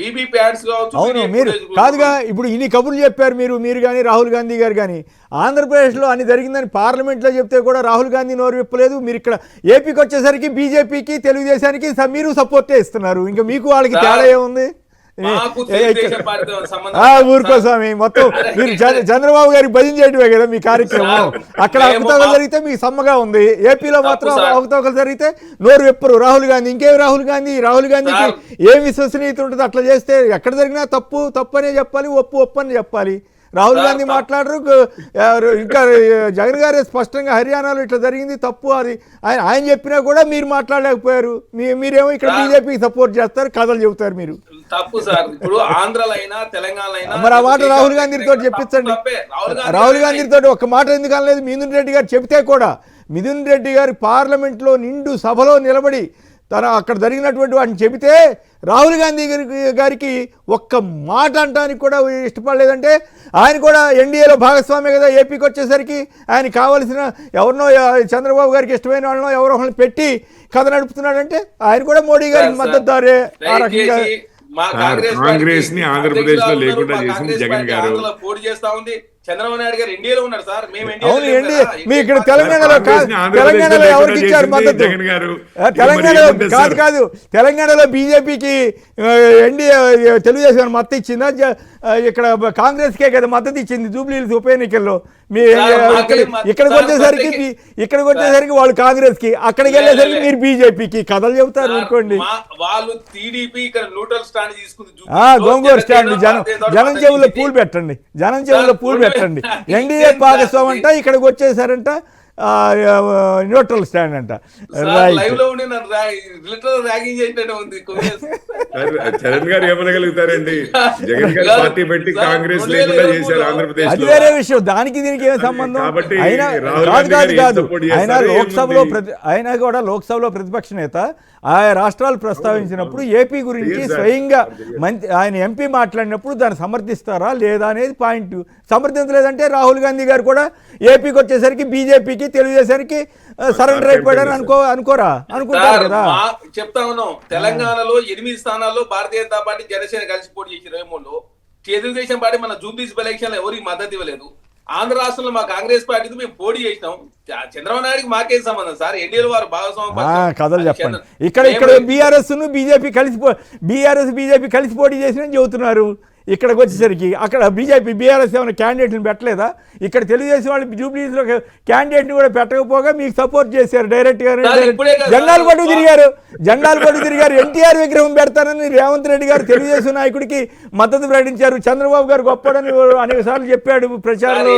BB pods కావచ్చు. అవును, మీరు కాదుగా ఇప్పుడు ఇన్ని కబుర్లు చెప్పారు మీరు కానీ రాహుల్ గాంధీ గారు కానీ. ఆంధ్రప్రదేశ్లో అన్ని జరిగిందని పార్లమెంట్లో చెప్తే కూడా రాహుల్ గాంధీ నోరు విప్పలేదు. మీరు ఇక్కడ ఏపీకి వచ్చేసరికి బీజేపీకి తెలుగుదేశానికి మీరు సపోర్టే ఇస్తున్నారు. ఇంకా మీకు వాళ్ళకి తేడా ఏముంది? ఊరుకో స్వామి, మొత్తం మీరు చంద్రబాబు గారికి భజన చేయటమే కదా మీ కార్యక్రమం. అక్కడ అవకతవకలు జరిగితే మీకు సమ్మగా ఉంది, ఏపీలో మాత్రం అవకతవకలు జరిగితే నోరు విప్పరు రాహుల్ గాంధీ. ఇంకేం రాహుల్ గాంధీకి ఏం విశ్వసనీయత ఉంటుంది? అట్లా చేస్తే ఎక్కడ జరిగినా తప్పు అనే చెప్పాలి, ఒప్పు అని చెప్పాలి. రాహుల్ గాంధీ మాట్లాడరు. ఇంకా జగన్ గారే స్పష్టంగా హర్యానాలో ఇట్లా జరిగింది తప్పు అది ఆయన చెప్పినా కూడా మీరు మాట్లాడలేకపోయారు. మీరేమో ఇక్కడ బీజేపీకి సపోర్ట్ చేస్తారు, కథలు చెబుతారు మీరు. తప్పు సార్. ఇప్పుడు ఆంధ్రలో అయినా తెలంగాణ అయినా మరి ఆ మాట రాహుల్ గాంధీతో చెప్పించండి. రాహుల్ గాంధీతో ఒక మాట ఎందుకు అనలేదు? మిథున్ రెడ్డి గారు చెబితే కూడా మిథున్ రెడ్డి గారి పార్లమెంట్లో నిండు సభలో నిలబడి అక్కడ జరిగినటువంటి వాటిని చెబితే రాహుల్ గాంధీ గారికి ఒక్క మాట అంటానికి కూడా ఇష్టపడలేదంటే ఆయన కూడా ఎన్డీఏలో భాగస్వామి కదా. ఏపీకి వచ్చేసరికి ఆయన కావలసిన ఎవరినో చంద్రబాబు గారికి ఇష్టమైన వాళ్ళనో ఎవరో ఒకరిని పెట్టి కథ నడుపుతున్నాడంటే ఆయన కూడా మోడీ గారికి మద్దతుదారే. ఆ రకంగా కాంగ్రెస్ ని ఆంధ్రప్రదేశ్ లో లేకుండా చేసింది జగన్ గారు. పోటీ చేస్తా ఉంది. చంద్రబాబు నాయుడు గారు ఎన్డీఏలో ఉన్నారు సార్. అవును, ఎన్డీఏ మీ ఇక్కడ తెలంగాణలో ఎవరికి ఇచ్చారు మద్దతు? తెలంగాణలో కాదు, తెలంగాణలో బీజేపీకి ఎన్డీఏ తెలుగుదేశం మద్దతు ఇచ్చిందా? ఇక్కడ కాంగ్రెస్కే కదా మద్దతు ఇచ్చింది జూబ్లీహిల్స్ ఉప ఎన్నికల్లో. మీ ఇక్కడికి వచ్చేసరికి వాళ్ళు కాంగ్రెస్కి, అక్కడికి వెళ్ళేసరికి మీరు బీజేపీకి కథలు చెబుతారు అనుకోండి. వాళ్ళు టీడీపీ ఇక్కడ న్యూట్రల్ స్టాండ్ తీసుకుంది. గోంగూర స్టాండ్, జనం చెవుల్లో పూలు పెట్టండి, ఎన్డీఏ భాగస్వామి అంట, ఇక్కడికి వచ్చేసారంట న్యూట్రల్ స్టాండ్ అంట. చరణ్ గారు ఏమనగలుగుతారండి? జగన్ గారు పార్టీ పెట్టి కాంగ్రెస్ లేకుండా చేశారు ఆంధ్రప్రదేశ్. అది వేరే విషయం, దానికి దీనికి ఏం సంబంధం? అయినా కాదు ఆయన కూడా లోక్సభలో ప్రతిపక్ష నేత. ఆయా రాష్ట్రాలు ప్రస్తావించినప్పుడు ఏపీ గురించి స్వయంగా ఆయన ఎంపీ మాట్లాడినప్పుడు దాన్ని సమర్థిస్తారా లేదా అనేది పాయింట్. సమర్థించలేదంటే రాహుల్ గాంధీ గారు కూడా ఏపీకి వచ్చేసరికి బీజేపీకి తెలుగుదేశానికి సరెండర్ అయిపోయాడని అనుకుంటారు కదా. చెప్తా ఉన్నాం, తెలంగాణలో 8 స్థానాల్లో భారతీయ జనతా పార్టీ జనసేన కలిసి పోటీ చేసి 23లో తెలుగుదేశం పార్టీ మన జూబ్లీస్ ఎలక్షన్ లో ఎవరికి మద్దతు ఇవ్వలేదు. ఆంధ్ర రాష్ట్రంలో మా కాంగ్రెస్ పార్టీతో మేము పోటీ చేసినాం. చంద్రబాబు నాయుడుకి మాకేం సంబంధం సార్? ఎన్డీఏ వారు భాగస్వామి కథలు చెప్పండి. ఇక్కడ బీఆర్ఎస్ బీజేపీ కలిసి పోటీ చేసిన చెబుతున్నారు. ఇక్కడికి వచ్చేసరికి అక్కడ బీఆర్ఎస్ ఏమైనా క్యాండిడేట్ని పెట్టలేదా? ఇక్కడ తెలుగుదేశం వాళ్ళు జూబ్లీస్లో క్యాండిడేట్ని కూడా పెట్టకపోగా మీకు సపోర్ట్ చేశారు డైరెక్ట్గా. జెండాలు పట్టు తిరిగారు. ఎన్టీఆర్ విగ్రహం పెడతానని రేవంత్ రెడ్డి గారు తెలుగుదేశం నాయకుడికి మద్దతు ప్రకటించారు. చంద్రబాబు గారు గొప్పడని అనేక సార్లు చెప్పాడు ప్రచారంలో.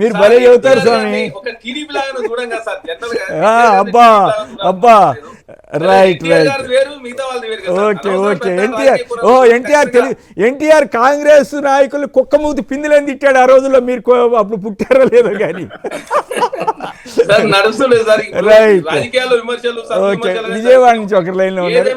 మీరు భలే చెబుతారు స్వామి. అబ్బా రైట్. ఓకే. ఎన్టీఆర్ కాంగ్రెస్ నాయకులు కుక్కమూతి పిందులని తిట్టాడు ఆ రోజుల్లో. మీరు అప్పుడు పుట్టారో లేదో కానీ. రైట్. ఓకే, విజయవాడ నుంచి ఒక లైన్ లో ఉన్నారు.